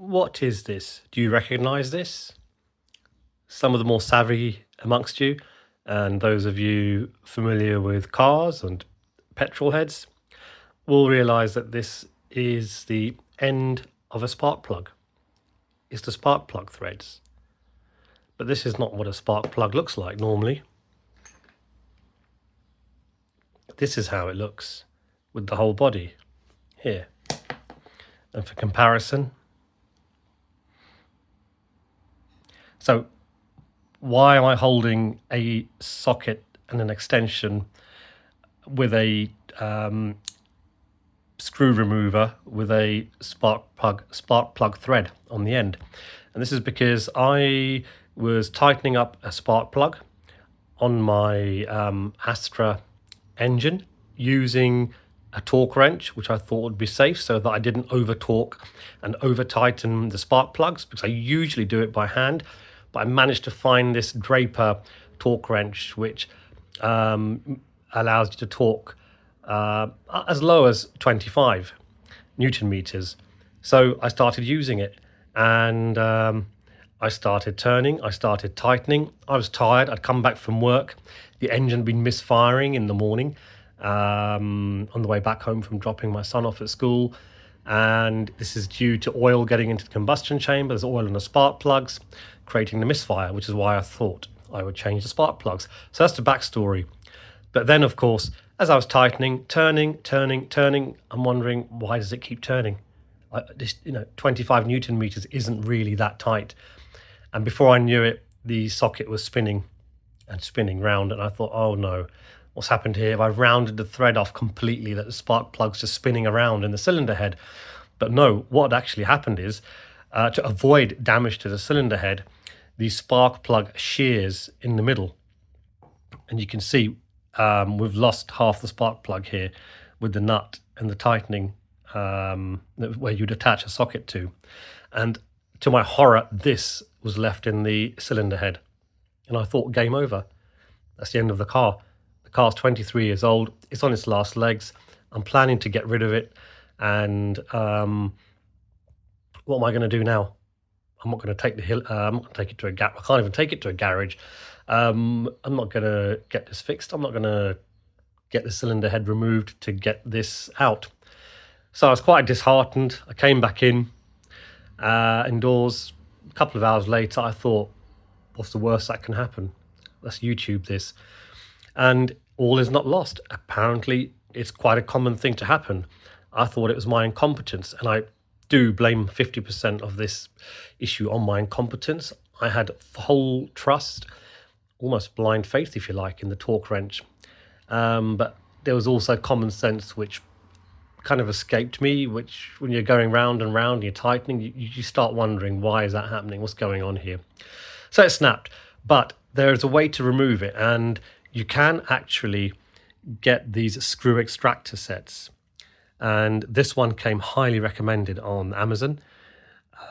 What is this? Do you recognize this? Some of the more savvy amongst you, and those of you familiar with cars and petrol heads, will realize that this is the end of a spark plug. It's the spark plug threads. But this is not what a spark plug looks like normally. This is how it looks with the whole body here. And for comparison, so why am I holding a socket and an extension with a screw remover with a spark plug thread on the end? And this is because I was tightening up a spark plug on my Astra engine using a torque wrench, which I thought would be safe so that I didn't over torque and over tighten the spark plugs, because I usually do it by hand. But I managed to find this Draper torque wrench, which allows you to torque as low as 25 Newton meters. So I started using it, and I started turning, I started tightening. I was tired, I'd come back from work. The engine had been misfiring in the morning on the way back home from dropping my son off at school. And this is due to oil getting into the combustion chamber. There's oil in the spark plugs, creating the misfire, which is why I thought I would change the spark plugs. So that's the backstory. But then, of course, as I was tightening, turning, I'm wondering, why does it keep turning? 25 Newton meters isn't really that tight. And before I knew it, the socket was spinning and spinning round. And I thought, oh no, what's happened here? I've rounded the thread off completely, that the spark plug's just spinning around in the cylinder head. But no, what actually happened is, to avoid damage to the cylinder head, the spark plug shears in the middle. And you can see we've lost half the spark plug here with the nut and the tightening where you'd attach a socket to. And to my horror, this was left in the cylinder head. And I thought, game over. That's the end of the car. The car's 23 years old. It's on its last legs. I'm planning to get rid of it. And what am I going to do now? I'm not going to take I'm not going to take it to a garage. I can't even take it to a garage. I'm not going to get this fixed. I'm not going to get the cylinder head removed to get this out. So I was quite disheartened. I came back indoors. A couple of hours later, I thought, what's the worst that can happen? Let's YouTube this. And all is not lost. Apparently, it's quite a common thing to happen. I thought it was my incompetence, and I do blame 50% of this issue on my incompetence. I had full trust, almost blind faith, if you like, in the torque wrench. But there was also common sense, which kind of escaped me, which when you're going round and round, you're tightening, you start wondering, why is that happening? What's going on here? So it snapped, but there is a way to remove it, and you can actually get these screw extractor sets. And this one came highly recommended on Amazon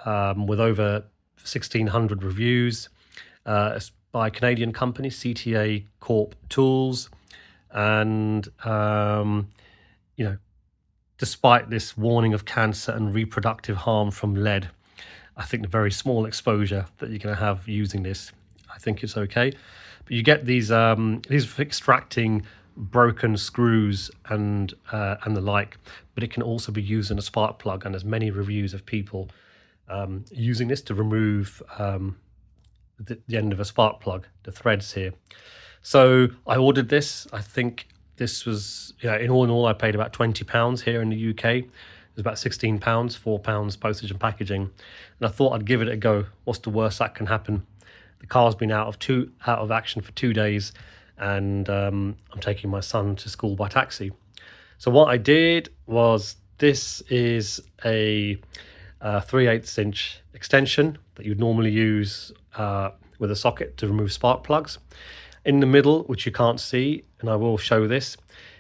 with over 1,600 reviews. It's by a Canadian company, CTA Corp Tools. And, despite this warning of cancer and reproductive harm from lead, I think the very small exposure that you're going to have using this, I think it's okay. But you get these for extracting broken screws and the like, but it can also be used in a spark plug, and there's many reviews of people using this to remove the end of a spark plug, the threads here. So I ordered this. I think this was, in all I paid about £20 here in the UK. It was about £16, £4 postage and packaging. And I thought I'd give it a go. What's the worst that can happen? The car's been out of action for 2 days, and I'm taking my son to school by taxi. So what I did was, this is a 3/8 inch extension that you'd normally use with a socket to remove spark plugs. In the middle, which you can't see, and I will show this,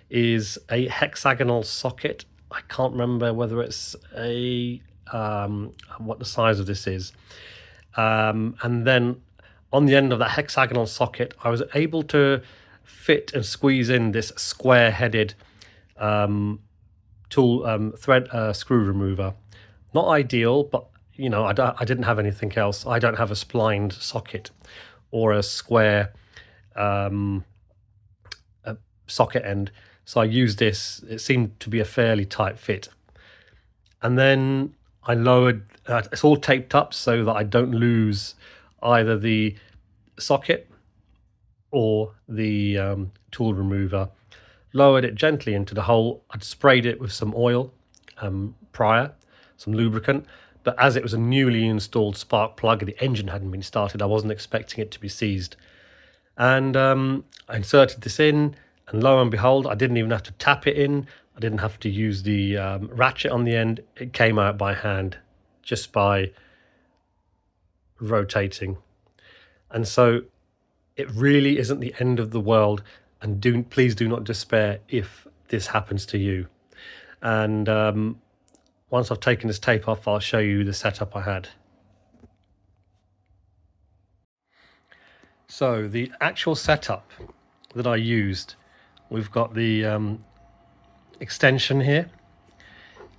is a hexagonal socket. I can't remember whether it's what the size of this is. And then on the end of that hexagonal socket, I was able to fit and squeeze in this square-headed screw remover. Not ideal, but I didn't have anything else. I don't have a splined socket or a square um, a socket end. So I used this. It seemed to be a fairly tight fit. And then I lowered, it's all taped up so that I don't lose either the socket or the tool remover. Lowered it gently into the hole. I'd sprayed it with some oil prior, some lubricant. But as it was a newly installed spark plug, the engine hadn't been started, I wasn't expecting it to be seized. And I inserted this in, and lo and behold, I didn't even have to tap it in. I didn't have to use the ratchet on the end. It came out by hand just by rotating. And so it really isn't the end of the world. And please do not despair if this happens to you. And once I've taken this tape off, I'll show you the setup I had. So the actual setup that I used, we've got the extension here,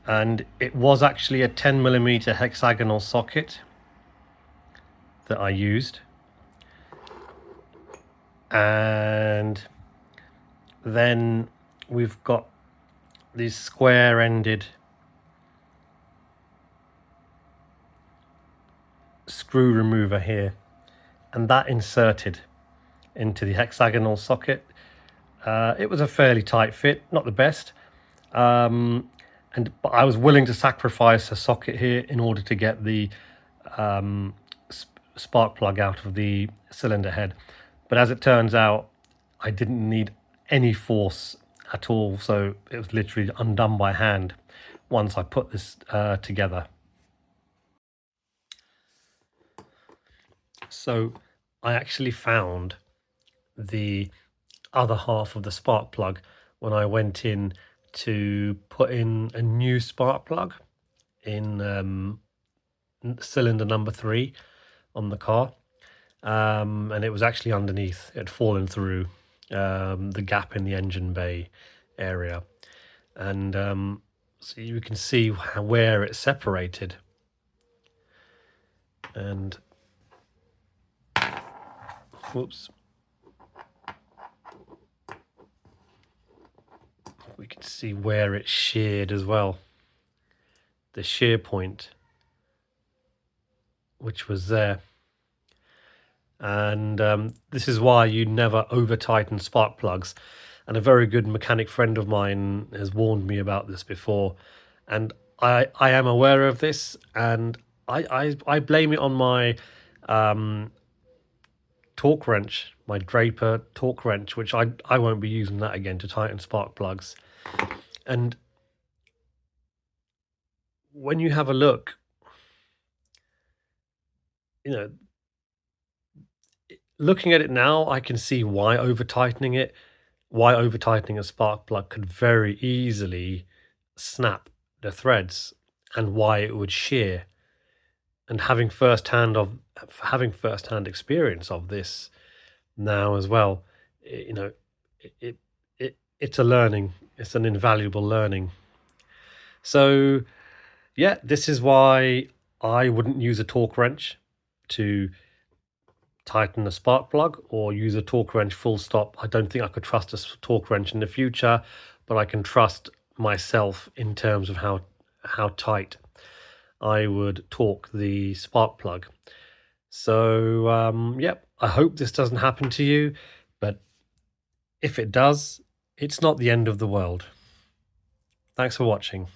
and it was actually a 10mm hexagonal socket that I used, and then we've got this square-ended screw remover here, and that inserted into the hexagonal socket. It was a fairly tight fit, not the best, but I was willing to sacrifice a socket here in order to get the spark plug out of the cylinder head. But as it turns out, I didn't need any force at all, so it was literally undone by hand once I put this together. So I actually found the other half of the spark plug when I went in to put in a new spark plug in cylinder number 3 on the car, and it was actually underneath. It had fallen through the gap in the engine bay area, and so you can see where it separated. And whoops, we can see where it sheared as well, the shear point which was there. And this is why you never over tighten spark plugs, and a very good mechanic friend of mine has warned me about this before, and I am aware of this, and I blame it on my torque wrench, my Draper torque wrench, which I won't be using that again to tighten spark plugs. And when you have a look, looking at it now, I can see why over tightening a spark plug could very easily snap the threads, and why it would shear. And having first-hand experience of this now as well, it's a learning. It's an invaluable learning. So yeah, this is why I wouldn't use a torque wrench to tighten a spark plug, or use a torque wrench full stop. I don't think I could trust a torque wrench in the future, but I can trust myself in terms of how tight I would torque the spark plug. So yep, I hope this doesn't happen to you, but if it does, it's not the end of the world. Thanks for watching.